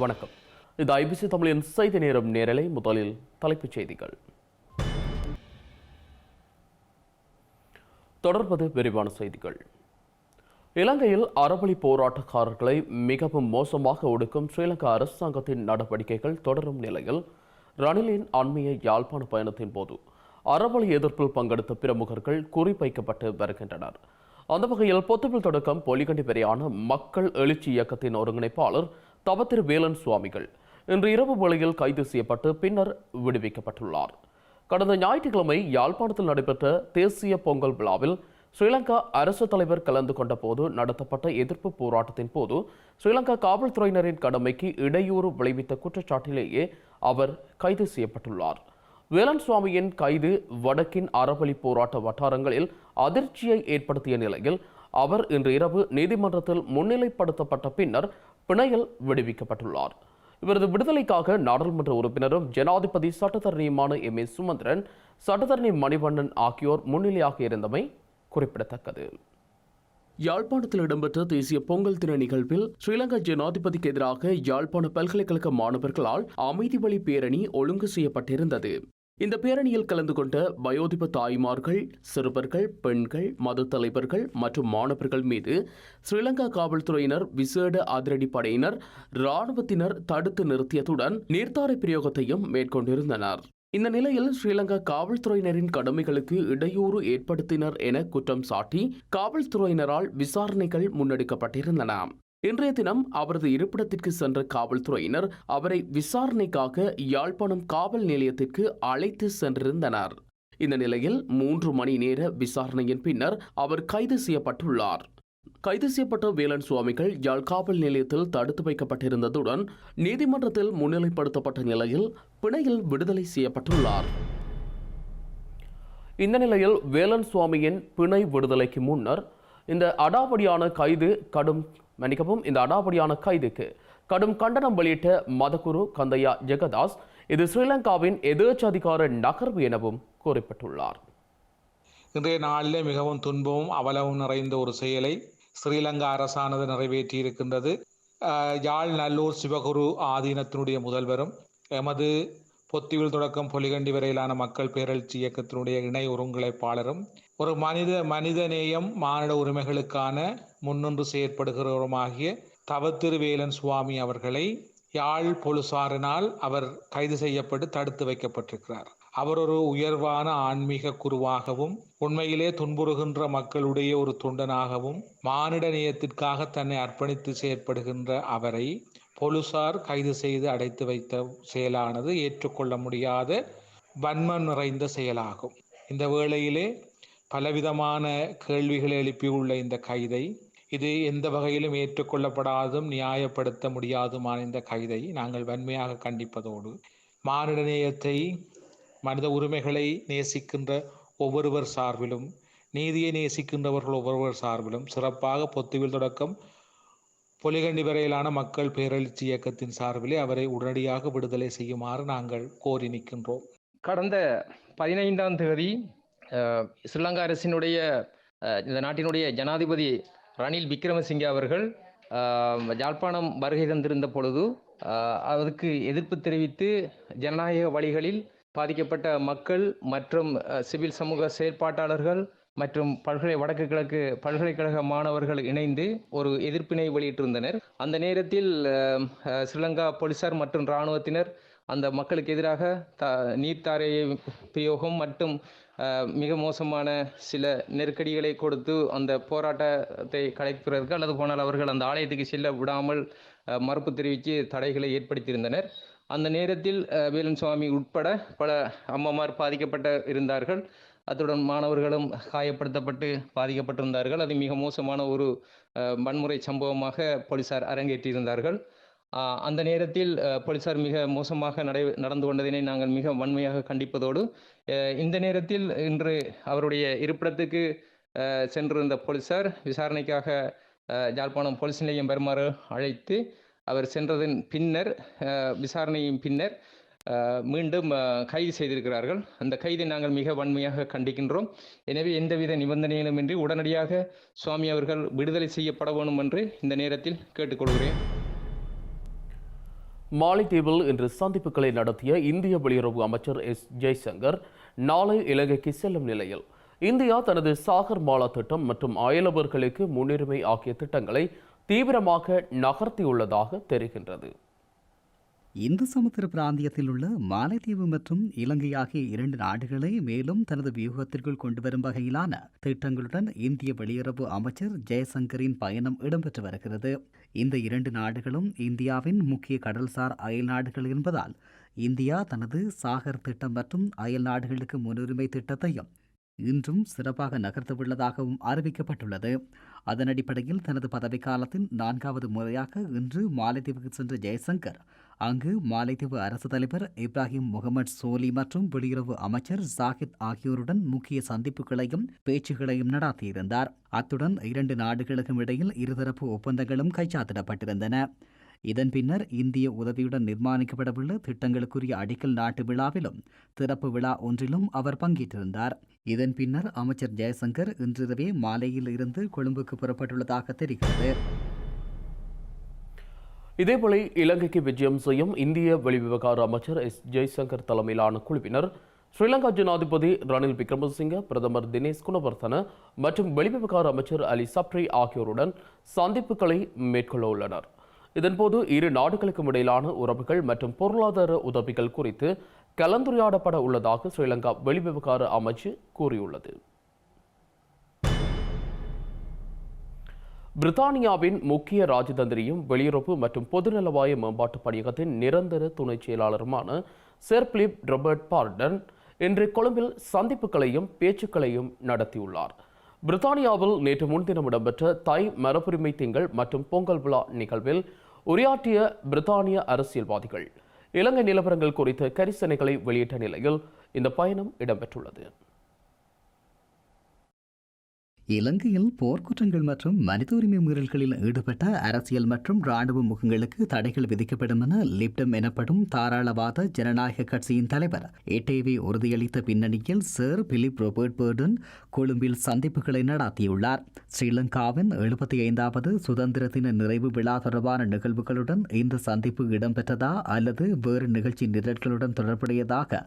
வணக்கம். இது ஐபிசி தமிழின் செய்தி நேரம் நேரலை. முதலில் தலைப்புச் செய்திகள். தொடர்பது விரிவான செய்திகள். இலங்கையில் அறவழி போராட்டக்காரர்களை மிகவும் மோசமாக ஒடுக்கும் ஸ்ரீலங்கா அரசாங்கத்தின் நடவடிக்கைகள் தொடரும் நிலையில் ரணிலின் அண்மைய யாழ்ப்பாண பயணத்தின் போது அறவழி எதிர்ப்பில் பங்கெடுத்த பிரமுகர்கள் குறிவைக்கப்பட்டு வருகின்றனர். அந்த வகையில் பொத்துவில் தொடக்கம் பொலிகண்டி வரையான மக்கள் எழுச்சி இயக்கத்தின் ஒருங்கிணைப்பாளர் தவத்திரு வேலன் சுவாமிகள் இன்று இரவு வேளையில் கைது செய்யப்பட்டு பின்னர் விடுவிக்கப்பட்டுள்ளார். கடந்த ஞாயிற்றுக்கிழமை யாழ்ப்பாணத்தில் நடைபெற்ற தேசிய பொங்கல் விழாவில் ஸ்ரீலங்கா அரசு தலைவர் கலந்து கொண்ட போது நடத்தப்பட்ட எதிர்ப்பு போராட்டத்தின் போது ஸ்ரீலங்கா காவல்துறையினரின் கடமைக்கு இடையூறு விளைவித்த குற்றச்சாட்டிலேயே அவர் கைது செய்யப்பட்டுள்ளார். வேலன் சுவாமியின் கைது வடக்கின் அறவழி போராட்ட வட்டாரங்களில் அதிர்ச்சியை ஏற்படுத்திய நிலையில் அவர் இன்று இரவு நீதிமன்றத்தில் முன்னிலைப்படுத்தப்பட்ட பின்னர் பிணையில் விடுவிக்கப்பட்டுள்ளார். இவரது விடுதலைக்காக நாடாளுமன்ற உறுப்பினரும் ஜனாதிபதி சட்டத்தரணியுமான எம் ஏ சுமந்திரன், சட்டத்தரணி மணிவண்ணன் ஆகியோர் முன்னிலையாக இருந்தமை குறிப்பிடத்தக்கது. யாழ்ப்பாணத்தில் இடம்பெற்ற தேசிய பொங்கல் தின நிகழ்வில் ஸ்ரீலங்கா ஜனாதிபதிக்கு எதிராக யாழ்ப்பாண பல்கலைக்கழக மாணவர்களால் அமைதி வழி பேரணி ஒழுங்கு செய்யப்பட்டிருந்தது. இந்த பேரணியில் கலந்து கொண்ட வயோதிப தாய்மார்கள், சிறுவர்கள், பெண்கள், மத தலைவர்கள் மற்றும் மாணவர்கள் மீது ஸ்ரீலங்கா காவல்துறையினர், விசேட அதிரடி படையினர், இராணுவத்தினர் தடுத்து நிறுத்தியதுடன் நீர்த்தாரை பிரயோகத்தையும் மேற்கொண்டிருந்தனர். இந்த நிலையில் ஸ்ரீலங்கா காவல்துறையினரின் கடமைகளுக்கு இடையூறு ஏற்படுத்தினர் என குற்றம் சாட்டி காவல்துறையினரால் விசாரணைகள் முன்னெடுக்கப்பட்டிருந்தன. இன்றைய தினம் அவரது இருப்பிடத்திற்கு சென்ற காவல்துறையினர் அவரை விசாரணைக்காக யாழ்ப்பாணம் காவல் நிலையத்திற்கு அழைத்து சென்றிருந்தனர். இந்த நிலையில் 3 மணி நேர விசாரணையின் பின்னர் அவர் கைது செய்யப்பட்டுள்ளார். கைது செய்யப்பட்ட வேலன் சுவாமிகள் யாழ் காவல் நிலையத்தில் தடுத்து வைக்கப்பட்டிருந்ததுடன் நீதிமன்றத்தில் முன்னிலைப்படுத்தப்பட்ட நிலையில் பிணையில் விடுதலை செய்யப்பட்டுள்ளார். இந்த நிலையில் வேலன் சுவாமியின் பிணை விடுதலைக்கு முன்னர் இந்த அடாவடியான கைதுக்கு கடும் கண்டனம் வெளியிட்ட மதகுரு கந்தையா ஜெகதாஸ், இது ஸ்ரீலங்காவின் எதேச்சதிகார நகர்வு எனவும் குறிப்பிட்டுள்ளார். இன்றைய நாளிலே மிகவும் துன்பமும் அவலமும் நிறைந்த ஒரு செயலை ஸ்ரீலங்கா அரசானது நிறைவேற்றி இருக்கின்றது. யாழ் நல்லூர் சிவகுரு ஆதீனத்தினுடைய முதல்வரும் எமது பொத்திவில் தொடக்கம் பொலிகண்டி வரையிலான மக்கள் பேரெழுச்சி இயக்கத்தினுடைய இணை ஒருங்கிணைப்பாளரும் ஒரு மனிதநேயம் மானிட உரிமைகளுக்கான முன்னின்று செயற்படுகிறவருமாகிய தவத்திரு வேலன் சுவாமி அவர்களை யாழ் போலீசாரினால் அவர் கைது செய்யப்பட்டு தடுத்து வைக்கப்பட்டிருக்கிறார். அவர் ஒரு உயர்வான ஆன்மீக குருவாகவும் உண்மையிலே துன்புறுகின்ற மக்களுடைய ஒரு தொண்டனாகவும் மானிட நேயத்திற்காக தன்னை அர்ப்பணித்து செயற்படுகின்ற அவரை போலீசார் கைது செய்து அடைத்து வைத்த செயலானது ஏற்றுக்கொள்ள முடியாத வன்மம் நிறைந்த செயலாகும். இந்த வேளையிலே பலவிதமான கேள்விகளை எழுப்பியுள்ள இந்த கைதை, இது எந்த வகையிலும் ஏற்றுக்கொள்ளப்படாதும் நியாயப்படுத்த முடியாதுமான இந்த கைதை நாங்கள் வன்மையாக கண்டிப்பதோடு, மானிட நேயத்தை, மனித உரிமைகளை நேசிக்கின்ற ஒவ்வொருவர் சார்பிலும், நீதியை நேசிக்கின்றவர்கள் ஒவ்வொருவர் சார்பிலும், சிறப்பாக பொத்துவில் தொடக்கம் பொலிகண்டி வரையிலான மக்கள் பேரெழுச்சி இயக்கத்தின் சார்பிலே அவரை உடனடியாக விடுதலை செய்யுமாறு நாங்கள் கோரி நிற்கின்றோம். கடந்த 15ஆம் தேதி ஸ்ரீலங்கா அரசினுடைய இந்த நாட்டினுடைய ஜனாதிபதி ரணில் விக்ரமசிங்கே அவர்கள் யாழ்ப்பாணம் வருகை தந்திருந்த பொழுது அதற்கு எதிர்ப்பு தெரிவித்து ஜனநாயக வழிகளில் பாதிக்கப்பட்ட மக்கள் மற்றும் சிவில் சமூக செயற்பாட்டாளர்கள் மற்றும் வடக்கு கிழக்கு பல்கலைக்கழக மாணவர்கள் இணைந்து ஒரு எதிர்ப்பினை வெளியிட்டிருந்தனர். அந்த நேரத்தில் ஸ்ரீலங்கா போலீசார் மற்றும் இராணுவத்தினர் அந்த மக்களுக்கு எதிராக நீர்த்தாரை பிரயோகம் மற்றும் மிக மோசமான சில நெருக்கடிகளை கொடுத்து அந்த போராட்டத்தை கலைக்கிறதுக்கு அல்லது போனால் அவர்கள் அந்த ஆலயத்துக்கு செல்ல விடாமல் மறுப்பு தெரிவித்து தடைகளை ஏற்படுத்தியிருந்தனர். அந்த நேரத்தில் வேலன் சுவாமி உட்பட பல அம்மமார் பாதிக்கப்பட்டு இருந்தார்கள். அத்துடன் மாணவர்களும் காயப்படுத்தப்பட்டு பாதிக்கப்பட்டிருந்தார்கள். அது மிக மோசமான ஒரு வன்முறை சம்பவமாக போலீசார் அரங்கேற்றியிருந்தார்கள். அந்த நேரத்தில் போலீசார் மிக மோசமாக நடந்து கொண்டதினை நாங்கள் மிக வன்மையாக கண்டிப்பதோடு, இந்த நேரத்தில் இன்று அவருடைய இருப்பிடத்துக்கு சென்றிருந்த போலீசார் விசாரணைக்காக யாழ்ப்பாணம் போலீஸ் நிலையம் வருமாறு அழைத்து அவர் சென்றதன் பின்னர் விசாரணையின் பின்னர் மீண்டும் கைது செய்திருக்கிறார்கள். அந்த கைதை நாங்கள் மிக வன்மையாக கண்டிக்கின்றோம். எனவே எந்தவித நிபந்தனைகளுமின்றி உடனடியாக சுவாமி அவர்கள் விடுதலை செய்யப்பட வேண்டும் என்று இந்த நேரத்தில் கேட்டுக்கொள்கிறேன். மாலைத்தீவில் இன்று சந்திப்புகளை நடத்திய இந்திய வெளியுறவு அமைச்சர் ஜெய்சங்கர் நாளை இலங்கைக்கு செல்லும் நிலையில் இந்தியா தனது சாகர் மாலா திட்டம் மற்றும் அயலவர்களுக்கு முன்னுரிமை ஆகிய திட்டங்களை தீவிரமாக நகர்த்தியுள்ளதாக தெரிகின்றது. இந்து சமுத்திர பிராந்தியத்தில் உள்ள மாலைத்தீவு மற்றும் இலங்கை ஆகிய 2 நாடுகளை மேலும் தனது வியூகத்திற்குள் கொண்டுவரும் வகையிலான திட்டங்களுடன் இந்திய வெளியுறவு அமைச்சர் ஜெயசங்கரின் பயணம் இடம்பெற்று வருகிறது. இந்த 2 நாடுகளும் இந்தியாவின் முக்கிய கடல்சார் அயல் நாடுகள் என்பதால் இந்தியா தனது சாகர் திட்டம் மற்றும் அயல் நாடுகளுக்கு முன்னுரிமை திட்டத்தையும் இன்றும் சிறப்பாக நகர்த்தவுள்ளதாகவும் அறிவிக்கப்பட்டுள்ளது. அதன் அடிப்படையில் தனது பதவிக்காலத்தின் 4வது முறையாக இன்று மாலைத்தீவுக்கு சென்ற ஜெயசங்கர் அங்கு மாலைத்தீவு அரசு தலைவர் இப்ராஹிம் முகமது சோலி மற்றும் வெளியுறவு அமைச்சர் ஜாகித் ஆகியோருடன் முக்கிய சந்திப்புகளையும் பேச்சுகளையும் நடத்தியிருந்தார். அத்துடன் 2 நாடுகளுக்கும் இடையில் இருதரப்பு ஒப்பந்தங்களும் கைச்சாத்திடப்பட்டிருந்தன. இதன் பின்னர் இந்திய உதவியுடன் நிர்மாணிக்கப்படவுள்ள திட்டங்களுக்குரிய அடிக்கல் நாட்டு விழாவிலும் திறப்பு விழா ஒன்றிலும் அவர் பங்கேற்றிருந்தார். இதன் பின்னர் அமைச்சர் ஜெயசங்கர் இன்றிரவே மாலையில் இருந்து கொழும்புக்கு புறப்பட்டுள்ளதாக தெரிகிறது. இதேபோல இலங்கைக்கு விஜயம் செய்யும் இந்திய வெளிவிவகார அமைச்சர் ஜெய்சங்கர் தலைமையிலான குழுவினர் ஸ்ரீலங்கா ஜனாதிபதி ரணில் விக்ரமசிங்க, பிரதமர் தினேஷ் குணவர்தன மற்றும் வெளிவிவகார அமைச்சர் அலி சப்ரி ஆகியோருடன் சந்திப்புகளை மேற்கொள்ள உள்ளனர். இதன்போது 2 நாடுகளுக்கும் இடையிலான உறவுகள் மற்றும் பொருளாதார உதவிகள் குறித்து கலந்துரையாடப்பட உள்ளதாக ஸ்ரீலங்கா வெளிவிவகார அமைச்சு கூறியுள்ளது. பிரித்தானியாவின் முக்கிய ராஜதந்திரியும் வெளியுறவு மற்றும் பொதுநலவாய மேம்பாட்டு பணியகத்தின் நிரந்தர துணைச் செயலாளருமான சர் பிலிப் ராபர்ட் பார்டன் இன்று கொழும்பில் சந்திப்புகளையும் பேச்சுக்களையும் நடத்தியுள்ளார். பிரித்தானியாவில் நேற்று முன்தினம் இடம்பெற்ற தை மரபுரிமை திங்கள் மற்றும் பொங்கல் விழா நிகழ்வில் உரையாற்றிய பிரித்தானிய அரசியல்வாதிகள் இலங்கை நிலவரங்கள் குறித்த கரிசனைகளை வெளியிட்ட நிலையில் இந்த பயணம் இடம்பெற்றுள்ளது. இலங்கையில் போர்க்குற்றங்கள் மற்றும் மனித உரிமை மீறல்களில் ஈடுபட்ட அரசியல் மற்றும் இராணுவ முகங்களுக்கு தடைகள் விதிக்கப்படும் என லிப்டம் எனப்படும் தாராளவாத ஜனநாயக கட்சியின் தலைவர் ஏடிவி உறுதியளித்த பின்னணியில் சர் பிலிப் ராபர்ட் பார்டன் கொழும்பில் சந்திப்புகளை நடத்தியுள்ளார். ஸ்ரீலங்காவின் 75வது சுதந்திர தின நிறைவு விழா தொடர்பான நிகழ்வுகளுடன் இந்த சந்திப்பு இடம்பெற்றதா அல்லது வேறு நிகழ்ச்சி நிரல்களுடன் தொடர்புடையதாக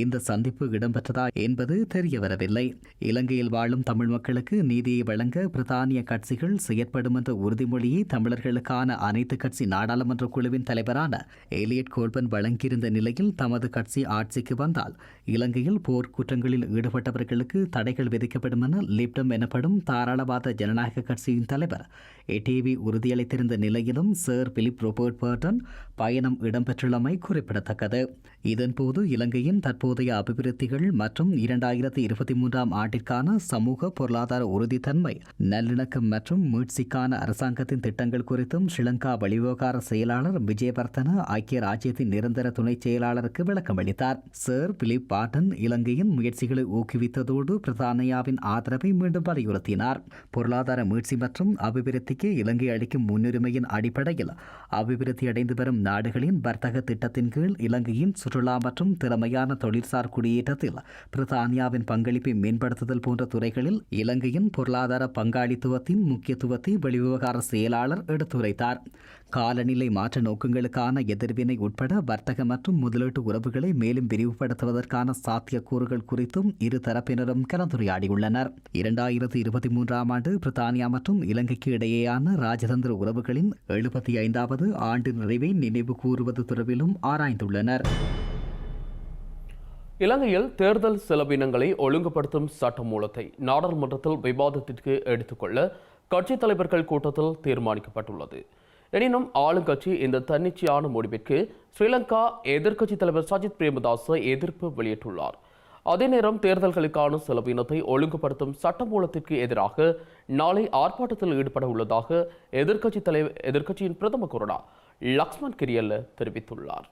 இந்த சந்திப்பு இடம்பெற்றதா என்பது தெரியவரவில்லை. இலங்கையில் வாழும் தமிழ் மக்களுக்கு நீதியை வழங்க பிரித்தானிய கட்சிகள் செயற்படும் என்ற உறுதிமொழியை தமிழர்களுக்கான அனைத்து கட்சி நாடாளுமன்ற குழுவின் தலைவரான எலியட் கோல்பன் வழங்கியிருந்த நிலையில் தமது கட்சி ஆட்சிக்கு வந்தால் இலங்கையில் போர் குற்றங்களில் ஈடுபட்டவர்களுக்கு தடைகள் விதிக்கப்படும் என லிப்டம் எனப்படும் தாராளவாத ஜனநாயக கட்சியின் தலைவர் ஏடிவி உறுதியளித்திருந்த நிலையிலும் சர் பிலிப் ராபர்ட் பார்டன் பயணம் இடம்பெற்றுள்ளமை குறிப்பிடத்தக்கது. இதன்போது இலங்கையின் தற்போதைய அபிவிருத்திகள் மற்றும் 2023ஆம் ஆண்டிற்கான சமூக பொருளாதார உறுதித்தன்மை, நல்லிணக்கம் மற்றும் மீட்சிக்கான அரசாங்கத்தின் திட்டங்கள் குறித்தும் ஸ்ரீலங்கா வெளிவிவகார செயலாளர் விஜயவர்தன ஐக்கிய ராஜ்யத்தின் நிரந்தர துணை செயலாளருக்கு விளக்கமளித்தார். சர் பிலிப் பார்டன் இலங்கையின் முயற்சிகளை ஊக்குவித்ததோடு பிரித்தானியாவின் ஆதரவை மீண்டும் வலியுறுத்தினார். பொருளாதார மீட்சி மற்றும் அபிவிருத்திக்கு இலங்கை அளிக்கும் முன்னுரிமையின் அடிப்படையில் அபிவிருத்தி அடைந்து வரும் நாடுகளின் வர்த்தக திட்டத்தின் கீழ் இலங்கையின் சுற்றுலா மற்றும் திறமையான தொழிற்சார் குடியேற்றத்தில் பிரித்தானியாவின் பங்களிப்பை மேம்படுத்துதல் போன்ற துறைகளில் இலங்கையின் பொருளாதார பங்காளித்துவத்தின் முக்கியத்துவத்தை வெளிவிவகார செயலாளர் எடுத்துரைத்தார். காலநிலை மாற்ற நோக்கங்களுக்கான எதிர்வினை உட்பட வர்த்தக மற்றும் முதலீட்டு உறவுகளை மேலும் விரிவுபடுத்துவதற்கான சாத்தியக்கூறுகள் குறித்தும் இரு தரப்பினரும் கலந்துரையாடியுள்ளனர். 2023ஆம் ஆண்டு பிரித்தானியா மற்றும் இலங்கைக்கு இடையேயான ராஜதந்திர உறவுகளின் 75வது ஆண்டு நிறைவை நினைவு கூறுவது தொடர்பிலும் ஆராய்ந்துள்ளனர். இலங்கையில் தேர்தல் செலவினங்களை ஒழுங்குபடுத்தும் சட்டமூலத்தை நாடாளுமன்றத்தில் விவாதத்திற்கு எடுத்துக்கொள்ள கட்சித் தலைவர்கள் கூட்டத்தில் தீர்மானிக்கப்பட்டுள்ளது. எனினும் ஆளுங்கட்சி இந்த தன்னிச்சையான முடிவிற்கு ஸ்ரீலங்கா எதிர்க்கட்சித் தலைவர் சஜித் பிரேமதாச எதிர்ப்பு வெளியிட்டுள்ளார். அதே நேரம் தேர்தல்களுக்கான செலவினத்தை ஒழுங்குபடுத்தும் சட்டமூலத்திற்கு எதிராக நாளை ஆர்ப்பாட்டத்தில் ஈடுபட உள்ளதாக எதிர்க்கட்சியின் பிரதம கொறடா லக்ஷ்மன் கிரியல்ல தெரிவித்துள்ளார்.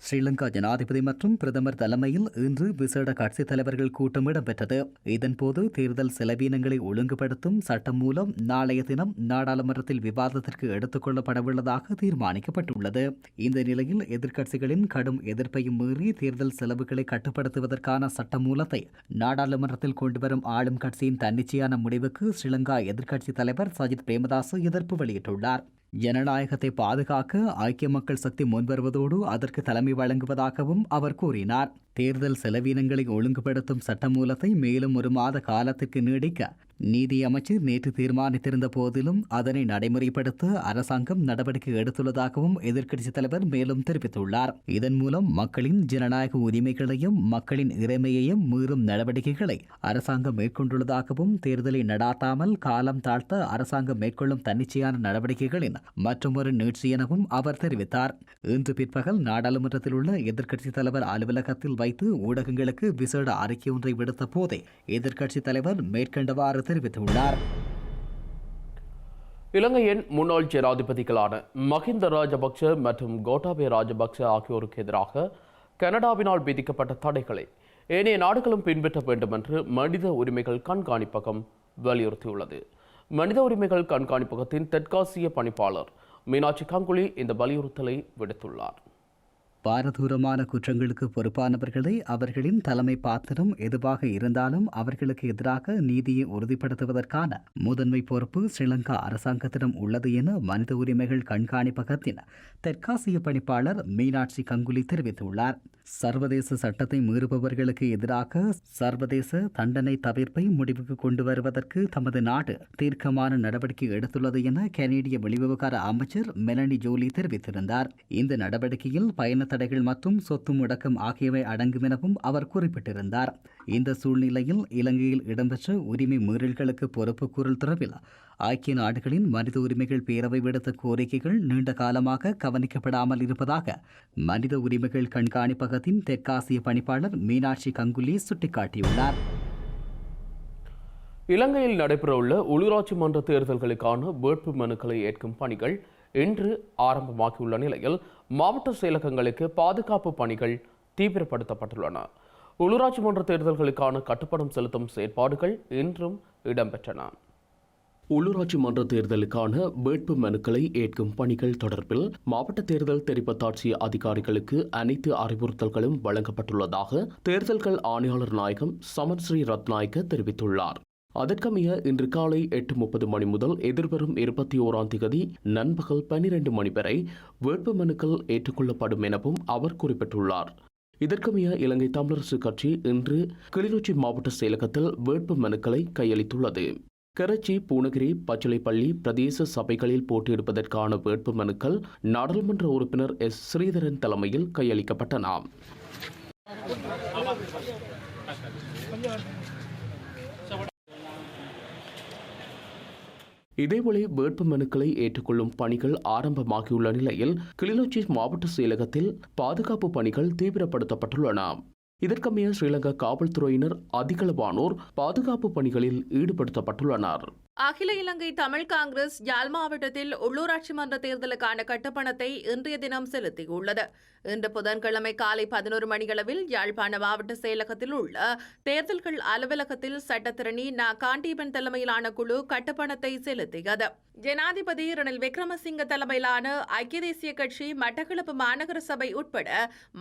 ஸ்ரீலங்கா ஜனாதிபதி மற்றும் பிரதமர் தலைமையில் இன்று விசேட கட்சித் தலைவர்கள் கூட்டம் இடம்பெற்றது. இதன்போது தேர்தல் செலவீனங்களை ஒழுங்குபடுத்தும் சட்டம் மூலம் நாளைய தினம் நாடாளுமன்றத்தில் விவாதத்திற்கு எடுத்துக் கொள்ளப்படவுள்ளதாக தீர்மானிக்கப்பட்டுள்ளது. இந்த நிலையில் எதிர்க்கட்சிகளின் கடும் எதிர்ப்பையும் மீறி தேர்தல் செலவுகளை கட்டுப்படுத்துவதற்கான சட்ட மூலத்தை நாடாளுமன்றத்தில் கொண்டுவரும் ஆளும் கட்சியின் தன்னிச்சையான முடிவுக்கு ஸ்ரீலங்கா எதிர்க்கட்சித் தலைவர் சஜித் பிரேமதாச எதிர்ப்பு வெளியிட்டுள்ளார். ஜனநாயகத்தை பாதுகாக்க ஐக்கிய மக்கள் சக்தி முன்வருவதோடு அதற்கு தலைமை வழங்குவதாகவும் அவர் கூறினார். தேர்தல் செலவினங்களை ஒழுங்குபடுத்தும் சட்டமூலத்தை மேலும் 1 மாத காலத்திற்கு நீடிக்க நீதி அமைச்சர் நேற்று தீர்மானித்திருந்த போதிலும் அதனை நடைமுறைப்படுத்த அரசாங்கம் நடவடிக்கை எடுத்துள்ளதாகவும் எதிர்க்கட்சித் தலைவர் மேலும் தெரிவித்துள்ளார். இதன் மூலம் மக்களின் ஜனநாயக உரிமைகளையும் மக்களின் இறைமையையும் மீறும் நடவடிக்கைகளை அரசாங்கம் மேற்கொண்டுள்ளதாகவும் தேர்தலை நடாத்தாமல் காலம் தாழ்த்த அரசாங்கம் மேற்கொள்ளும் தன்னிச்சையான நடவடிக்கைகளின் மற்றொரு நீட்சி எனவும் அவர் தெரிவித்தார். இன்று பிற்பகல் நாடாளுமன்றத்தில் உள்ள எதிர்க்கட்சித் தலைவர் அலுவலகத்தில் வைத்து ஊடகங்களுக்கு விசேட அறிக்கை ஒன்றை விடுத்த போதே எதிர்க்கட்சித் தலைவர் மேற்கண்டவாறு தெரிவித்துள்ளார். இலங்கையின் முன்னாள் ஜனாதிபதிகளான மஹிந்த ராஜபக்ஷ மற்றும் கோட்டாபய ராஜபக்ஷ ஆகியோருக்கு எதிராக கனடாவினால் விதிக்கப்பட்ட தடைகளை ஏனைய நாடுகளும் பின்பற்ற வேண்டும் என்று மனித உரிமைகள் கண்காணிப்பகம் வலியுறுத்தியுள்ளது. மனித உரிமைகள் கண்காணிப்பகத்தின் தெற்காசிய பணிப்பாளர் மீனாட்சி கங்குலி இந்த வலியுறுத்தலை விடுத்துள்ளார். பாரதூரமான குற்றங்களுக்கு பொறுப்பானவர்களை அவர்களின் தலைமை பாத்திரம் எதுவாக இருந்தாலும் அவர்களுக்கு எதிராக நீதியை உறுதிப்படுத்துவதற்கான முதன்மை பொறுப்பு ஸ்ரீலங்கா அரசாங்கத்திடம் உள்ளது என மனித உரிமைகள் கண்காணிப்பகத்தின் தெற்காசிய பணிப்பாளர் மீனாட்சி கங்குலி தெரிவித்துள்ளார். சர்வதேச சட்டத்தை மீறுபவர்களுக்கு எதிராக சர்வதேச தண்டனை தவிர்ப்பை முடிவுக்கு கொண்டு வருவதற்கு தமது நாடு தீர்க்கமான நடவடிக்கை எடுத்துள்ளது என கனேடிய வெளிவிவகார அமைச்சர் மெலனி ஜோலி தெரிவித்திருந்தார். இந்த நடவடிக்கையில் பயண தடைகள் மற்றும் சொத்து முடக்கம் ஆகியவை அடங்கும் எனவும் அவர் குறிப்பிட்டிருந்தார். இந்த சூழ்நிலையில் இலங்கையில் இடம்பெற்ற உரிமை மீறல்களுக்கு பொறுப்பு கூறல் தொடர்பில் ஐக்கிய நாடுகளின் மனித உரிமைகள் பேரவை விடுத்த கோரிக்கைகள் நீண்ட காலமாக கவனிக்கப்படாமல் இருப்பதாக மனித உரிமைகள் கண்காணிப்பகத்தின் தெற்காசிய பணிப்பாளர் மீனாட்சி கங்குலி சுட்டிக்காட்டியுள்ளார். இலங்கையில் நடைபெறவுள்ள உள்ளூராட்சி மன்ற தேர்தல்களுக்கான வேட்பு மனுக்களை ஏற்கும் பணிகள் இன்று ஆரம்பமாகியுள்ள நிலையில் மாவட்ட செயலகங்களுக்கு பாதுகாப்பு பணிகள் தீவிரப்படுத்தப்பட்டுள்ளன. உள்ளூராட்சி மன்ற தேர்தல்களுக்கான கட்டுப்பணம் செலுத்தும் செயற்பாடுகள் இன்றும் இடம்பெற்றன. உள்ளூராட்சி மன்ற தேர்தலுக்கான வேட்பு மனுக்களை ஏற்கும் பணிகள் தொடர்பில் மாவட்ட தேர்தல் தெரிவத்தாட்சி அதிகாரிகளுக்கு அனைத்து அறிவுறுத்தல்களும் வழங்கப்பட்டுள்ளதாக தேர்தல்கள் ஆணையாளர் நாயகம் சமன் ஸ்ரீ ரத்நாயக்க தெரிவித்துள்ளார். அதற்கமைய இன்று காலை 8:30 மணி முதல் எதிர்வரும் 21ஆம் தேதி நண்பகல் 12 மணி வரை வேட்பு மனுக்கள் ஏற்றுக்கொள்ளப்படும் எனவும் அவர் குறிப்பிட்டுள்ளார். இதற்கமைய இலங்கை தமிழரசு கட்சி இன்று கிளிநொச்சி மாவட்ட செயலகத்தில் வேட்பு மனுக்களை கையளித்துள்ளது. கரச்சி, பூனகிரி, பச்சிலைப்பள்ளி பிரதேச சபைகளில் போட்டியிடுவதற்கான வேட்பு மனுக்கள் நாடாளுமன்ற உறுப்பினர் எஸ். ஸ்ரீதரன் தலைமையில் கையளிக்கப்பட்டன. இதேவேளை வேட்பு மனுக்களை ஏற்றுக்கொள்ளும் பணிகள் ஆரம்பமாகியுள்ள நிலையில் கிளிநொச்சி மாவட்ட செயலகத்தில் பாதுகாப்பு பணிகள் தீவிரப்படுத்தப்பட்டுள்ளன. இதற்கமைய ஸ்ரீலங்கா காவல்துறையினர் அதிகளவானோர் பாதுகாப்பு பணிகளில் ஈடுபடுத்தப்பட்டுள்ளனர். அகில இலங்கை தமிழ் காங்கிரஸ் யாழ் மாவட்டத்தில் உள்ளூராட்சி மன்ற தேர்தலுக்கான கட்டுப்பணத்தை இன்றைய தினம் செலுத்தியுள்ளது. இன்று புதன்கிழமை காலை 11 மணியளவில் யாழ்ப்பாண மாவட்ட செயலகத்தில் உள்ள தேர்தல்கள் அலுவலகத்தில் சட்டத்திரணி காண்டீபன் தலைமையிலான குழு கட்டுப்பணத்தை செலுத்தியது. ஜனாதிபதி ரணில் விக்ரமசிங்க தலைமையிலான ஐக்கிய தேசிய கட்சி மட்டக்களப்பு மாநகர சபை உட்பட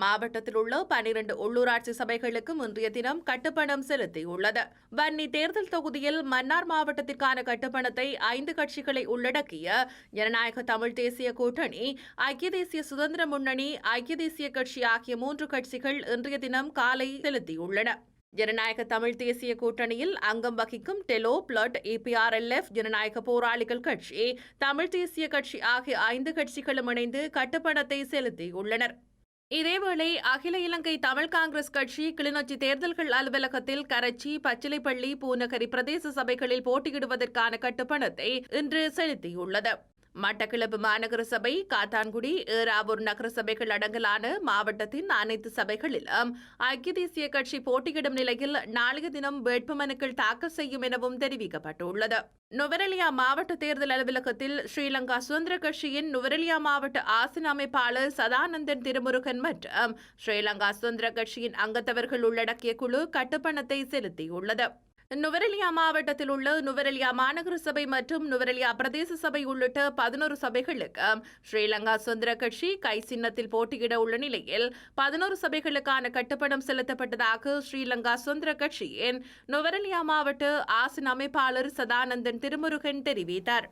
மாவட்டத்தில் உள்ள 12 உள்ளூராட்சி சபைகளுக்கு இன்றைய தினம் கட்டுப்பணம் செலுத்தியுள்ளது. வன்னி தேர்தல் தொகுதியில் மன்னார் மாவட்டத்திற்கான கட்டுப்பணத்தை 5 கட்சிகளை உள்ளடக்கிய ஜனநாயக தமிழ் தேசிய கூட்டணி, ஐக்கிய தேசிய சுதந்திர முன்னணி, ஐக்கிய தேசிய கட்சி ஆகிய 3 கட்சிகள் இன்றைய தினம் காலை செலுத்தியுள்ளன. ஜனநாயக தமிழ் தேசிய கூட்டணியில் அங்கம் வகிக்கும் டெலோ, பிளட், EPRLF, ஜனநாயக போராளிகள் கட்சி, தமிழ் தேசிய கட்சி ஆகிய 5 கட்சிகளும் இணைந்து கட்டுப்பணத்தை செலுத்தியுள்ளனர். இதேவேளை அகில இலங்கை தமிழ் காங்கிரஸ் கட்சி கிளிநொச்சி தேர்தல்கள் அலுவலகத்தில் கரச்சி, பச்சிலைப்பள்ளி, பூநகரி பிரதேச சபைகளில் போட்டியிடுவதற்கான கட்டுப்பணத்தை இன்று செலுத்தியுள்ளது. மட்டக்களப்பு மாநகர சபை, காத்தான்குடி, ஏறாவூர் நகர சபைகள் அடங்கலான மாவட்டத்தின் அனைத்து சபைகளிலும் ஐக்கிய தேசிய கட்சி போட்டியிடும் நிலையில் நாளைய தினம் வேட்புமனுக்கள் தாக்கல் செய்யும் எனவும் தெரிவிக்கப்பட்டுள்ளது. நுவரெலியா மாவட்ட தேர்தல் அலுவலகத்தில் ஸ்ரீலங்கா சுதந்திர கட்சியின் நுவரெலியா மாவட்ட ஆசன அமைப்பாளர் சதானந்தன் திருமுருகன் மற்றும் ஸ்ரீலங்கா சுதந்திர கட்சியின் அங்கத்தவர்கள் உள்ளடக்கிய குழு கட்டுப்பணத்தை செலுத்தியுள்ளது. நுவரெலியா மாவட்டத்தில் உள்ள நுவரெலியா மாநகர சபை மற்றும் நுவரெலியா பிரதேச சபை உள்ளிட்ட 11 சபைகளுக்கு ஸ்ரீலங்கா சுதந்திர கட்சி கை சின்னத்தில் போட்டியிட உள்ள நிலையில் 11 சபைகளுக்கான கட்டுப்பணம் செலுத்தப்பட்டதாக ஸ்ரீலங்கா சுதந்திர கட்சியின் நுவரெலியா மாவட்ட ஆசன அமைப்பாளர் சதானந்தன் திருமுருகன் தெரிவித்தார்.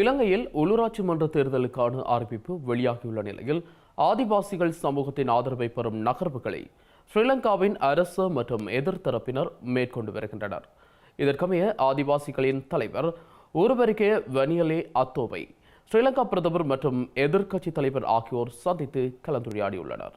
இலங்கையில் உள்ளூராட்சி மன்ற தேர்தலுக்கான அறிவிப்பு வெளியாகியுள்ள நிலையில் ஆதிவாசிகள் சமூகத்தின் ஆதரவை பெறும் நகர்வுகளை ஸ்ரீலங்காவின் அரசு மற்றும் எதிர்த்தரப்பினர் மேற்கொண்டு வருகின்றனர். இதற்கமைய ஆதிவாசிகளின் தலைவர் ஊருவரிகே வனியலே அத்தோவை ஸ்ரீலங்கா பிரதமர் மற்றும் எதிர்க்கட்சி தலைவர் ஆகியோர் சந்தித்து கலந்துரையாடியுள்ளனர்.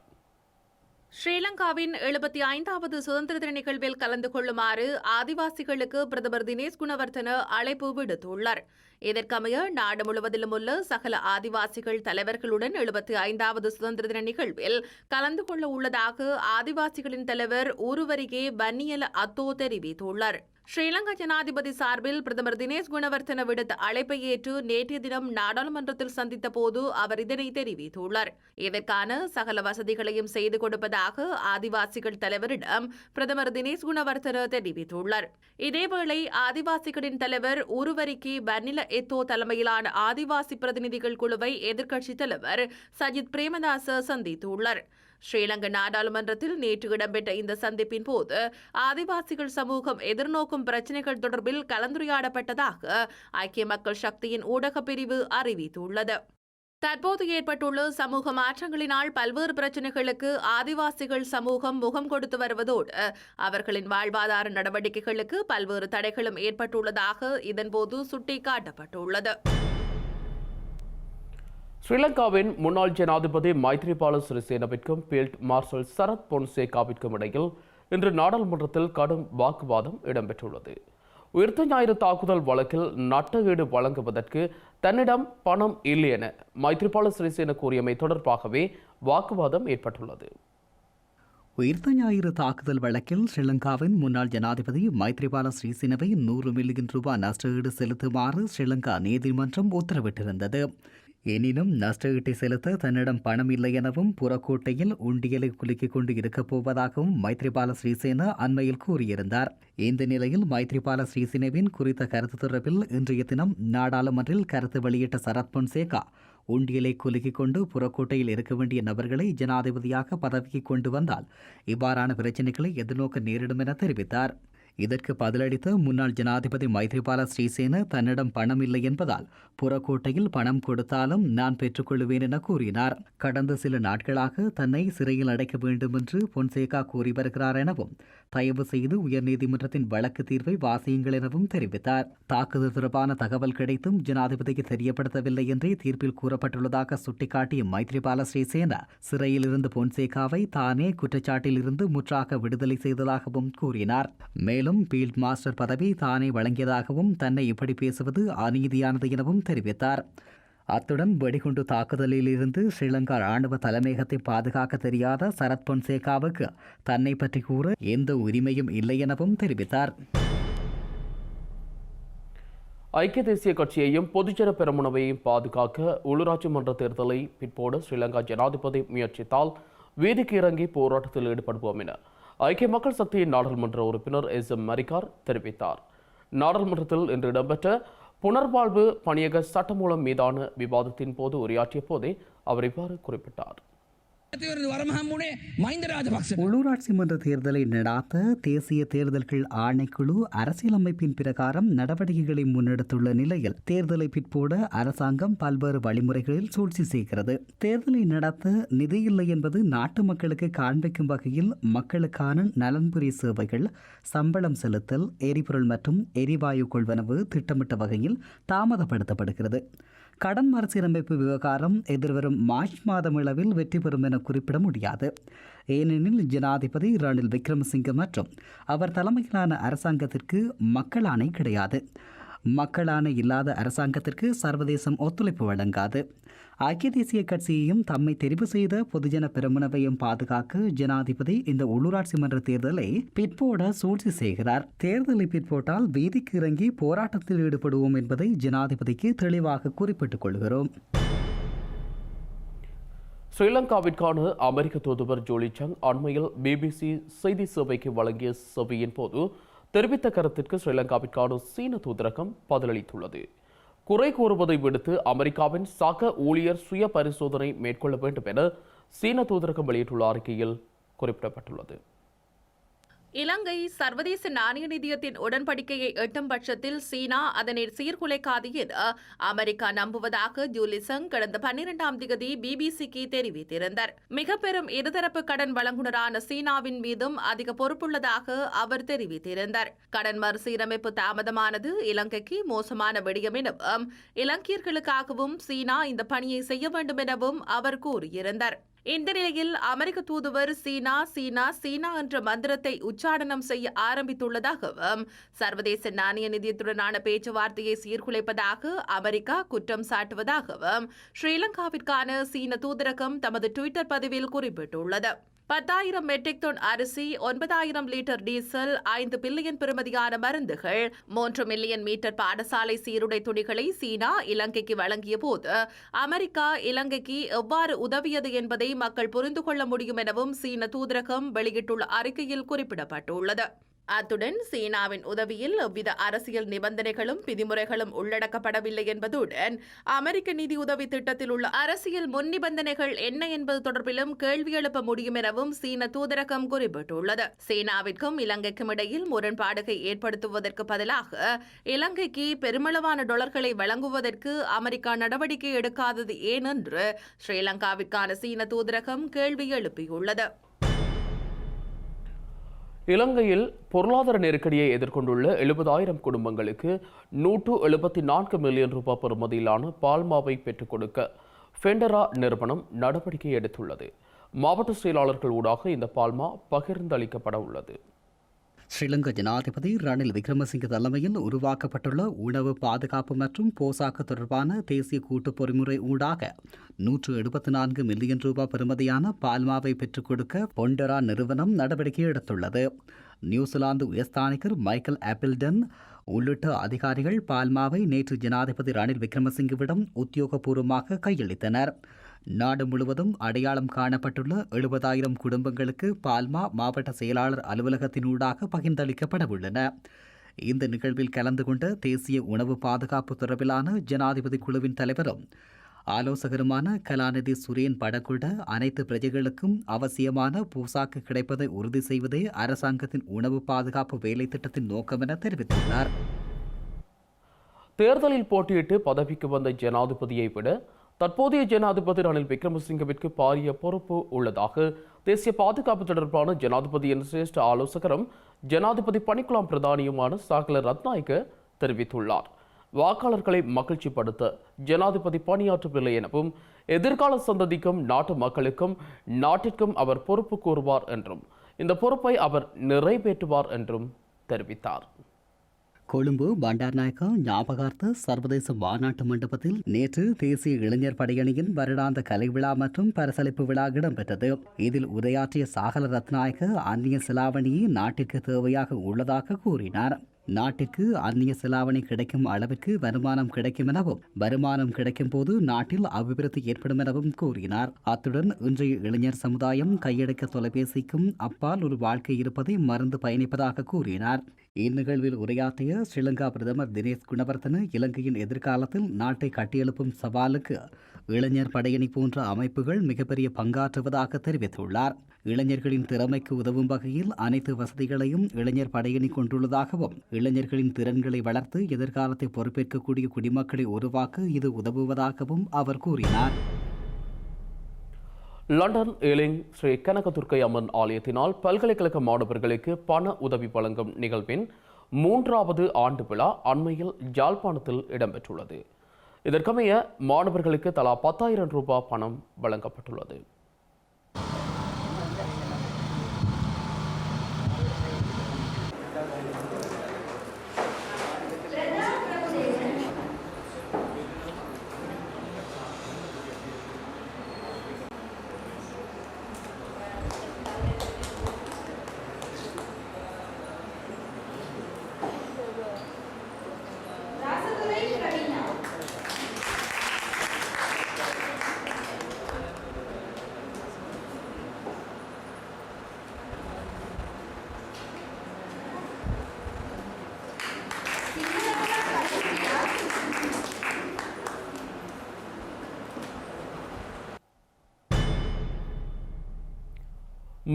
ஸ்ரீலங்காவின் 75வது சுதந்திர தின நிகழ்வில் கலந்து கொள்ளுமாறு ஆதிவாசிகளுக்கு பிரதமர் தினேஷ் குணவர்த்தன அழைப்பு விடுத்துள்ளார். இதற்கமைய நாடு முழுவதிலும் உள்ள சகல ஆதிவாசிகள் தலைவர்களுடன் 75வது சுதந்திர தின நிகழ்வில் கலந்து கொள்ள உள்ளதாக ஆதிவாசிகளின் தலைவர் ஊருவரிகே வன்னியல அத்தோ தெரிவித்துள்ளார். ஸ்ரீலங்கா ஜனாதிபதி சார்பில் பிரதமர் தினேஷ் குணவர்த்தன விடுத்த அழைப்பை ஏற்று நேற்றைய தினம் நாடாளுமன்றத்தில் சந்தித்த போது அவர் இதனை தெரிவித்துள்ளார். இதற்கான சகல வசதிகளையும் செய்து கொடுப்பதாக ஆதிவாசிகள் தலைவரிடம் பிரதமர் தினேஷ் குணவர்த்தன தெரிவித்துள்ளார். இதேவேளை ஆதிவாசிகளின் தலைவர் ஊருவரிகே வன்னில எத்தோ தலைமையிலான ஆதிவாசி பிரதிநிதிகள் குழுவை எதிர்க்கட்சித் தலைவர் சஜித் பிரேமதாச சந்தித்துள்ளார். ஸ்ரீலங்கா நாடாளுமன்றத்தில் நேற்று இடம்பெற்ற இந்த சந்திப்பின் போது ஆதிவாசிகள் சமூகம் எதிர்நோக்கும் பிரச்சினைகள் தொடர்பில் கலந்துரையாடப்பட்டதாக ஐக்கிய மக்கள் சக்தியின் ஊடகப் பிரிவு அறிவித்துள்ளது. தற்போது ஏற்பட்டுள்ள சமூக மாற்றங்களினால் பல்வேறு பிரச்சினைகளுக்கு ஆதிவாசிகள் சமூகம் முகம் கொடுத்து வருவதோடு அவர்களின் வாழ்வாதார நடவடிக்கைகளுக்கு பல்வேறு தடைகளும் ஏற்பட்டுள்ளதாக இதன்போது சுட்டிக்காட்டப்பட்டுள்ளது. ஸ்ரீலங்காவின் முன்னாள் ஜனாதிபதி மைத்ரிபால சிறிசேனவிற்கும் ஃபீல்ட் மார்ஷல் சரத் பொன்சேகாவிற்கும் இடையில் இன்று நாடாளுமன்றத்தில் கடும் வாக்குவாதம் இடம்பெற்றுள்ளது. உயிர்த்த ஞாயிறு தாக்குதல் வழக்கில் நட்டஈடு வழங்குவதற்கு தன்னிடம் பணம் இல்லை என மைத்ரிபால சிறிசேன கூறியமை தொடர்பாகவே வாக்குவாதம் ஏற்பட்டுள்ளது. உயிர்த்த ஞாயிறு தாக்குதல் வழக்கில் ஸ்ரீலங்காவின் முன்னாள் ஜனாதிபதி மைத்ரிபால சிறிசேனவை 100 மில்லியன் ரூபாய் நஷ்டஈடு செலுத்துமாறு ஸ்ரீலங்கா நீதிமன்றம் உத்தரவிட்டிருந்தது. எனினும் நஷ்டஈட்டை செலுத்த தன்னிடம் பணம் இல்லை எனவும் புறக்கோட்டையில் உண்டியலை குலுக்கிக் கொண்டு இருக்கப் போவதாகவும் மைத்ரிபால சிறிசேன அண்மையில் கூறியிருந்தார். இந்த நிலையில் மைத்ரிபால சிறிசேனவின் குறித்த கருத்து தொடர்பில் இன்றைய தினம் நாடாளுமன்றில் கருத்து வெளியிட்ட சரத் பொன்சேகா உண்டியலை குலுக்கிக் கொண்டு புறக்கோட்டையில் இருக்க வேண்டிய நபர்களை ஜனாதிபதியாக பதவிக்கு கொண்டு வந்தால் இவ்வாறான பிரச்சினைகளை எதிர்நோக்க நேரிடும் என தெரிவித்தார். இதற்கு பதிலளித்த முன்னாள் ஜனாதிபதி மைத்ரிபால சிறிசேன தன்னிடம் பணம் இல்லை என்பதால் புறக்கோட்டையில் பணம் கொடுத்தாலும் நான் பெற்றுக்கொள்வேன் என கூறினார். கடந்த சில நாட்களாக தன்னை சிறையில் அடைக்க வேண்டும் என்று பொன்சேகா கூறி வருகிறார் எனவும் தயவு செய்து உயர்நீதிமன்றத்தின் வழக்கு தீர்வை வாசியுங்கள் எனவும் தெரிவித்தார். தாக்குதல் தொடர்பான தகவல் கிடைத்தும் ஜனாதிபதிக்கு தெரியப்படுத்தவில்லை என்றே தீர்ப்பில் கூறப்பட்டுள்ளதாக சுட்டிக்காட்டிய மைத்ரிபால சிறிசேன சிறையில் இருந்த பொன்சேகாவை தானே குற்றச்சாட்டில் இருந்து முற்றாக விடுதலை செய்ததாகவும் கூறினார். மேலும் ஃபீல்ட் மாஸ்டர் பதவி தானே வழங்கியதாகவும் தன்னை இப்படி பேசுவது அநீதியானது எனவும் தெரிவித்தார். அத்துடன் வெடிகுண்டு தாக்குதலில் இருந்து ஸ்ரீலங்கா ராணுவ தலைமையகத்தை பாதுகாக்க தெரியாத சரத் பொன்சேகாவுக்கு தன்னை பற்றி கூற எந்த உரிமையும் இல்லை எனவும் தெரிவித்தார். ஐக்கிய தேசிய கட்சியையும் பொதுஜன பெரமுனவையும் பாதுகாக்க உள்ளூராட்சி மன்ற தேர்தலை பிற்போட ஸ்ரீலங்கா ஜனாதிபதி முயற்சித்தால் வீதிக்கு இறங்கி போராட்டத்தில் ஈடுபடுவோம் என ஐக்கிய மக்கள் சக்தியின் நாடாளுமன்ற உறுப்பினர் எஸ்.எம். மரிக்கார் தெரிவித்தார். நாடாளுமன்றத்தில் இன்று இடம்பெற்ற புனர்வாழ்வு பணியக சட்டமூலம் மீதான விவாதத்தின் போது உரையாற்றிய போதே அவர் இவ்வாறு குறிப்பிட்டார். உள்ளூராட்சி மன்ற தேர்தலை நடாத்த தேசிய தேர்தல்கள் ஆணைக்குழு அரசியலமைப்பின் பிரகாரம் நடவடிக்கைகளை முன்னெடுத்துள்ள நிலையில் தேர்தலை பிற்போட அரசாங்கம் பல்வேறு வழிமுறைகளில் சூழ்ச்சி செய்கிறது. தேர்தலை நடத்த நிதி இல்லை என்பது நாட்டு மக்களுக்கு காண்பிக்கும் வகையில் மக்களுக்கான நலன்புரி சேவைகள், சம்பளம் செலுத்தல், எரிபொருள் மற்றும் எரிவாயு கொள்வனவு திட்டமிட்ட வகையில் தாமதப்படுத்தப்படுகிறது. கடன் மறுசீரமைப்பு விவகாரம் எதிர்வரும் மார்ச் மாதம் அளவில் வெற்றி பெறும் என குறிப்பிட முடியாது. ஏனெனில் ஜனாதிபதி ரணில் விக்ரமசிங்க மற்றும் அவர் தலைமையிலான அரசாங்கத்திற்கு மக்கள் ஆணை கிடையாது. மக்கள் ஆணை இல்லாத அரசாங்கத்திற்கு சர்வதேசம் ஒத்துழைப்பு வழங்காது. ஐக்கிய தேசிய கட்சியையும் தம்மை தெரிவு செய்த பொதுஜன பெரமுனவையும் பாதுகாக்க ஜனாதிபதி இந்த உள்ளூராட்சி மன்ற தேர்தலை பிற்போட சூழ்ச்சி செய்கிறார். தேர்தலை பிற்போட்டால் வீதிக்கு இறங்கி போராட்டத்தில் ஈடுபடுவோம் என்பதை ஜனாதிபதிக்கு தெளிவாக குறிப்பிட்டுக் கொள்கிறோம். ஸ்ரீலங்காவிற்கான அமெரிக்க தூதுவர் ஜோலி சங் அண்மையில் பிபிசி செய்தி சேவைக்கு வழங்கிய செவியின் போது தெரிவித்த கருத்திற்கு ஸ்ரீலங்காவிற்கான சீன தூதரகம் பதிலளித்துள்ளது. குறை கூறுவதை விடுத்து அமெரிக்காவின் சக ஊழியர் சுய பரிசோதனை மேற்கொள்ள வேண்டும் என சீன தூதரகம் வெளியிட்டுள்ள அறிக்கையில் குறிப்பிடப்பட்டுள்ளது. இலங்கை சர்வதேச நாணய நிதியத்தின் உடன்படிக்கையை எட்டும் பட்சத்தில் சீனா அதனை சீர்குலைக்காது என அமெரிக்கா நம்புவதாக ஜூலிசங் கடந்த 12ஆம் தேதி பிபிசிக்கு தெரிவித்திருந்தார். மிக பெரும் இருதரப்பு கடன் வழங்குனரான சீனாவின் மீதும் அதிக பொறுப்புள்ளதாக அவர் தெரிவித்திருந்தார். கடன் மறுசீரமைப்பு தாமதமானது இலங்கைக்கு மோசமான விடயம் எனவும் இலங்கையர்களுக்காகவும் சீனா இந்த பணியை செய்ய வேண்டும் எனவும் அவர் கூறியிருந்தார். இந்த நிலையில் அமெரிக்க தூதுவர் சீனா சீனா சீனா என்ற மந்திரத்தை உச்சாடனம் செய்ய ஆரம்பித்துள்ளதாகவும் சர்வதேச நாணய நிதியத்துடனான பேச்சுவார்த்தையை சீர்குலைப்பதாக அமெரிக்கா குற்றம் சாட்டுவதாகவும் ஸ்ரீலங்காவிற்கான சீன தூதரகம் தமது ட்விட்டர் பதிவில் குறிப்பிட்டுள்ளது. 10,000 மெட்ரிக் டன் அரிசி, 9,000 லிட்டர் டீசல், 5 பில்லியன் பெறுமதியான மருந்துகள், 3 மில்லியன் மீட்டர் பாடசாலை சீருடை துணிகளை சீனா இலங்கைக்கு வழங்கிய போது அமெரிக்கா இலங்கைக்கு எவ்வாறு உதவியது என்பதை மக்கள் புரிந்து கொள்ள முடியும் எனவும் சீன தூதரகம் வெளியிட்டுள்ள அறிக்கையில் குறிப்பிடப்பட்டுள்ளது. அத்துடன் சீனாவின் உதவியில் எவ்வித அரசியல் நிபந்தனைகளும் விதிமுறைகளும் உள்ளடக்கப்படவில்லை என்பதுடன் அமெரிக்க நிதி உதவி திட்டத்தில் உள்ள அரசியல் முன் நிபந்தனைகள் என்ன என்பது தொடர்பிலும் கேள்வி எழுப்ப முடியும் எனவும் சீன தூதரகம் குறிப்பிட்டுள்ளது. சீனாவிற்கும் இலங்கைக்கும் இடையில் முரண்பாடுகளை ஏற்படுத்துவதற்கு பதிலாக இலங்கைக்கு பெருமளவான டாலர்களை வழங்குவதற்கு அமெரிக்கா நடவடிக்கை எடுக்காதது ஏன் என்று ஸ்ரீலங்காவிற்கான சீன தூதரகம் கேள்வி எழுப்பியுள்ளது. இலங்கையில் பொருளாதார நெருக்கடியை எதிர்கொண்டுள்ள 70,000 குடும்பங்களுக்கு 174 மில்லியன் ரூபாய் பெறுமதியிலான பால்மாவை பெற்றுக் கொடுக்க ஃபெண்டரா நிறுவனம் நடவடிக்கை எடுத்துள்ளது. மாவட்ட செயலாளர்கள் ஊடாக இந்த பால்மா பகிர்ந்தளிக்கப்பட உள்ளது. ஸ்ரீலங்கா ஜனாதிபதி ரணில் விக்ரமசிங்க தலைமையில் உருவாக்கப்பட்டுள்ள உணவு பாதுகாப்பு மற்றும் போசாக்கு தொடர்பான தேசிய கூட்டு பொறிமுறை ஊடாக 174 மில்லியன் ரூபாய் பெறுமதியான பால்மாவை பெற்றுக் கொடுக்க பொண்டரா நிறுவனம் நடவடிக்கை எடுத்துள்ளது. நியூசிலாந்து உயர்ஸ்தானிகர் மைக்கேல் ஆப்பிள்டன் உள்ளிட்ட அதிகாரிகள் பால்மாவை நேற்று ஜனாதிபதி ரணில் விக்ரமசிங்கவிடம் உத்தியோகபூர்வமாக கையளித்தனர். நாடு முழுவதும் அடையாளம் காணப்பட்டுள்ள 70,000 குடும்பங்களுக்கு பால்மா மாவட்ட செயலாளர் அலுவலகத்தினூடாக பகிர்ந்தளிக்கப்பட உள்ளன. இந்த நிகழ்வில் கலந்து கொண்ட தேசிய உணவு பாதுகாப்பு தொடர்பிலான ஜனாதிபதி குழுவின் தலைவரும் ஆலோசகருமான கலாநிதி சுரேன் படகுட அனைத்து பிரஜைகளுக்கும் அவசியமான போசாக்கு கிடைப்பதை உறுதி செய்வதே அரசாங்கத்தின் உணவு பாதுகாப்பு வேலை திட்டத்தின் நோக்கம் என தெரிவித்துள்ளார். தேர்தலில் போட்டியிட்டு பதவிக்கு வந்த ஜனாதிபதியை விட தற்போதைய ஜனாதிபதி ரணில் விக்ரமசிங்கவிற்கு பாரிய பொறுப்பு உள்ளதாக தேசிய பாதுகாப்பு தொடர்பான ஜனாதிபதியின் சிரேஷ்ட ஆலோசகரும் ஜனாதிபதி பணிக்குழாம் பிரதானியுமான சாகல ரத்நாயக்க தெரிவித்துள்ளார். வாக்காளர்களை மகிழ்ச்சிப்படுத்த ஜனாதிபதி பணியாற்றவில்லை எனவும் எதிர்கால சந்ததிக்கும் நாட்டு மக்களுக்கும் நாட்டிற்கும் அவர் பொறுப்பு கூறுவார் என்றும் இந்த பொறுப்பை அவர் நிறைவேற்றுவார் என்றும் தெரிவித்தார். கொழும்பு பண்டார்நாயக்கா ஞாபகார்த்த சர்வதேச மாநாட்டு மண்டபத்தில் நேற்று தேசிய இளைஞர் படையணியின் வருடாந்த கலை விழா மற்றும் பரிசளிப்பு விழா இடம்பெற்றது. இதில் உரையாற்றிய சாகல ரத்நாயக்க அந்நிய செலாவணியே நாட்டிற்கு தேவையாக உள்ளதாக கூறினார். நாட்டிற்கு அந்நிய செலாவணி கிடைக்கும் அளவிற்கு வருமானம் கிடைக்கும் எனவும் வருமானம் கிடைக்கும் போது நாட்டில் அபிவிருத்தி ஏற்படும் எனவும் கூறினார். அத்துடன் இன்றைய இளைஞர் சமுதாயம் கையடக்க தொலைபேசிக்கும் அப்பால் ஒரு வாழ்க்கை இருப்பதை மறந்து பயணிப்பதாக கூறினார். இந்நிகழ்வில் உரையாற்றிய ஸ்ரீலங்கா பிரதமர் தினேஷ் குணவர்தன இலங்கையின் எதிர்காலத்தில் நாட்டை கட்டியெழுப்பும் சவாலுக்கு இளைஞர் படையணி போன்ற அமைப்புகள் மிகப்பெரிய பங்காற்றுவதாக தெரிவித்துள்ளார். இளைஞர்களின் திறமைக்கு உதவும் வகையில் அனைத்து வசதிகளையும் இளைஞர் படையணி கொண்டுள்ளதாகவும் இளைஞர்களின் திறன்களை வளர்த்து எதிர்காலத்தை பொறுப்பேற்கக்கூடிய குடிமக்களை உருவாக்க இது உதவுவதாகவும் அவர் கூறினார். லண்டன் ஏலிங் ஸ்ரீ கனகதுர்க்கை அம்மன் ஆலயத்தினால் பல்கலைக்கழக மாணவர்களுக்கு பண உதவி வழங்கும் நிகழ்வின் 3வது ஆண்டு விழா அண்மையில் யாழ்ப்பாணத்தில் இடம்பெற்றுள்ளது. இதற்கமைய மாணவர்களுக்கு தலா 10,000 ரூபாய் பணம் வழங்கப்பட்டுள்ளது.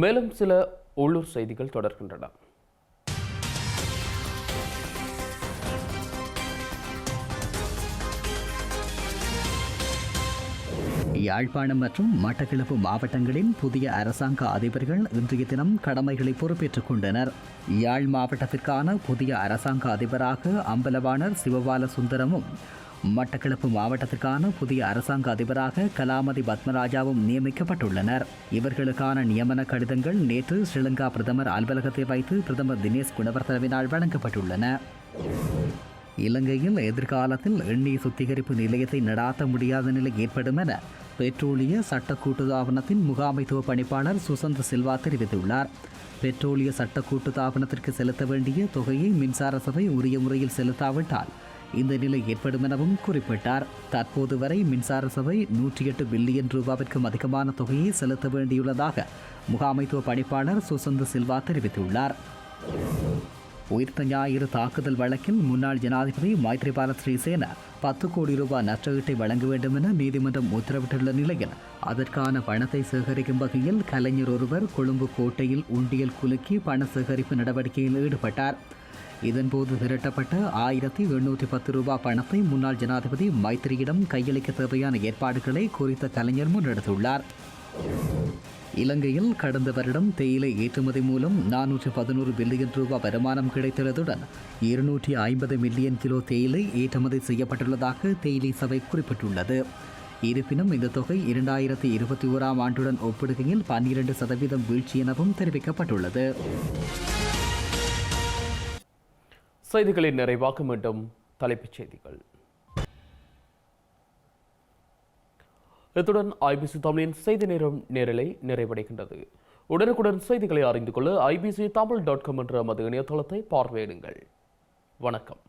மேலும் சில உள்ளூர் செய்திகள் தொடர்கின்றன. யாழ்ப்பாணம் மற்றும் மட்டக்களப்பு மாவட்டங்களின் புதிய அரசாங்க அதிபர்கள் இன்றைய தினம் கடமைகளை பொறுப்பேற்றுக் கொண்டனர். யாழ் மாவட்டத்திற்கான புதிய அரசாங்க அதிபராக அம்பலவாணர் சிவபால சுந்தரமும், மட்டக்களப்பு மாவட்டத்திற்கான புதிய அரசாங்க அதிபராக கலாமதி பத்மராஜாவும் நியமிக்கப்பட்டுள்ளனர். இவர்களுக்கான நியமன கடிதங்கள் நேற்று ஸ்ரீலங்கா பிரதமர் அலுவலகத்தை வைத்து பிரதமர் தினேஷ் குணவர்த்தனவினால் வழங்கப்பட்டுள்ளன. இலங்கையில் எதிர்காலத்தில் எண்ணெய் சுத்திகரிப்பு நிலையத்தை நடாத்த முடியாத நிலை ஏற்படும் என பெட்ரோலிய சட்ட கூட்டுத்தாபனத்தின் முகாமைத்துவ பணிப்பாளர் சுசந்த சில்வா தெரிவித்துள்ளார். பெட்ரோலிய சட்ட கூட்டுத்தாபனத்திற்கு செலுத்த வேண்டிய தொகையை மின்சார சபை உரிய முறையில் செலுத்தாவிட்டால் இந்த நிலை ஏற்படும் எனவும் குறிப்பிட்டார். தற்போது வரை மின்சார சபை 108 பில்லியன் ரூபாவிற்கும் அதிகமான தொகையை செலுத்த வேண்டியுள்ளதாக முகாமைத்துவ பணிப்பாளர் சுசந்த சில்வா தெரிவித்துள்ளார். உயிர்த்த ஞாயிறு தாக்குதல் வழக்கில் முன்னாள் ஜனாதிபதி மைத்ரிபால சிறிசேன 10 கோடி ரூபாய் நஷ்டஈட்டை வழங்க வேண்டும் என நீதிமன்றம் உத்தரவிட்டுள்ள நிலையில் அதற்கான பணத்தை சேகரிக்கும் வகையில் கலைஞர் ஒருவர் கொழும்பு கோட்டையில் உண்டியல் குலுக்கி பண சேகரிப்பு நடவடிக்கையில் ஈடுபட்டார். இதன்போது திரட்டப்பட்ட 1810 ரூபாய் பணத்தை முன்னாள் ஜனாதிபதி மைத்திரியிடம் கையளிக்க தேவையான ஏற்பாடுகளை குறித்த கலைஞர் முன்னெடுத்துள்ளார். இலங்கையில் கடந்த வருடம் தேயிலை ஏற்றுமதி மூலம் 411 பில்லியன் ரூபாய் வருமானம் கிடைத்துள்ளதுடன் 250 மில்லியன் கிலோ தேயிலை ஏற்றுமதி செய்யப்பட்டுள்ளதாக தேயிலை சபை குறிப்பிட்டுள்ளது. இருப்பினும் இந்த தொகை 2021ஆம் ஆண்டுடன் ஒப்பிடுகையில் 12% வீழ்ச்சி எனவும் தெரிவிக்கப்பட்டுள்ளது. செய்திகளின் நிறைவாக மீண்டும் தலைப்புச் செய்திகள். இத்துடன் ஐபிசி தமிழின் செய்தி நேரம் நேரலை நிறைவடைகின்றது. உடனுக்குடன் செய்திகளை அறிந்து கொள்ள ibctamil.com என்ற மது இணையதளத்தை பார்வையிடுங்கள். வணக்கம்.